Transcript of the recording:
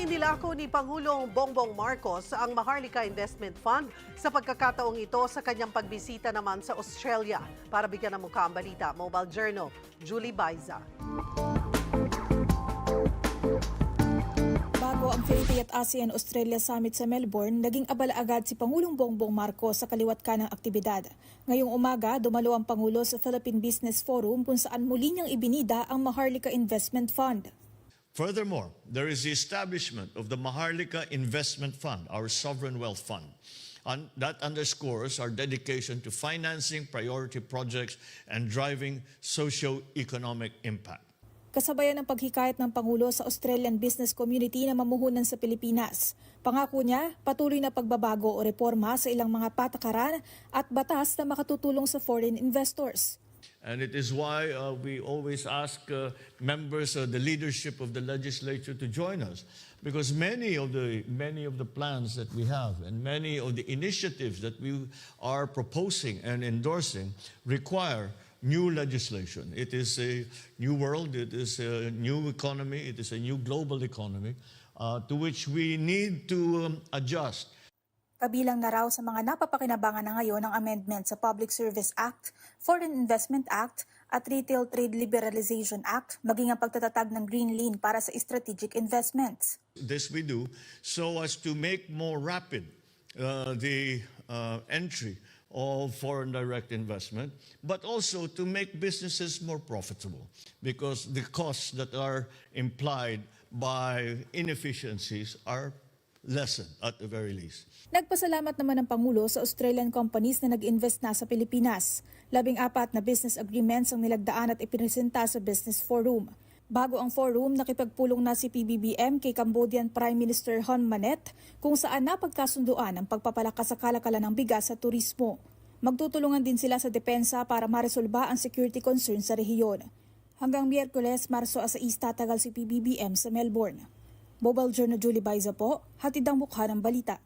Inilako ni Pangulong Bongbong Marcos ang Maharlika Investment Fund sa pagkakataong ito sa kanyang pagbisita naman sa Australia. Para bigyan ng mukha ang balita, Mobile Journal, Julie Baiza. Bago ang 50th ASEAN-Australia Summit sa Melbourne, naging abala agad si Pangulong Bongbong Marcos sa kaliwat kanang aktibidad. Ngayong umaga, dumalo ang Pangulo sa Philippine Business Forum kung saan muli niyang ibinida ang Maharlika Investment Fund. Furthermore, there is the establishment of the Maharlika Investment Fund, our sovereign wealth fund. And that underscores our dedication to financing priority projects and driving socio-economic impact. Kasabayan ng paghikayat ng Pangulo sa Australian business community na mamuhunan sa Pilipinas. Pangako niya, patuloy na pagbabago o reforma sa ilang mga patakaran at batas na makatutulong sa foreign investors. And it is why we always ask members of the leadership of the legislature to join us, because many of the plans that we have and many of the initiatives that we are proposing and endorsing require new legislation. It is a new world, it is a new economy, it is a new global economy to which we need to adjust. Kabilang na raw sa mga napapakinabangan na ngayon ang amendment sa Public Service Act, Foreign Investment Act at Retail Trade Liberalization Act, maging ang pagtatatag ng Green Lane para sa strategic investments. This we do so as to make more rapid the entry of foreign direct investment, but also to make businesses more profitable, because the costs that are implied by inefficiencies are lessened at the very least. Nagpasalamat naman ang Pangulo sa Australian companies na nag-invest na sa Pilipinas. 14 na business agreements ang nilagdaan at ipinesenta sa Business Forum. Bago ang forum, nakipagpulong na si PBBM kay Cambodian Prime Minister Hun Manet kung saan napagkasunduan ang pagpapalakas sa kalakalan ng bigas sa turismo. Magtutulungan din sila sa depensa para maresolba ang security concerns sa rehiyon. Hanggang Miyerkules, Marso 6 tatagal si PBBM sa Melbourne. Mobile Journal, Julie Baiza po, hatid ang mukha ng balita.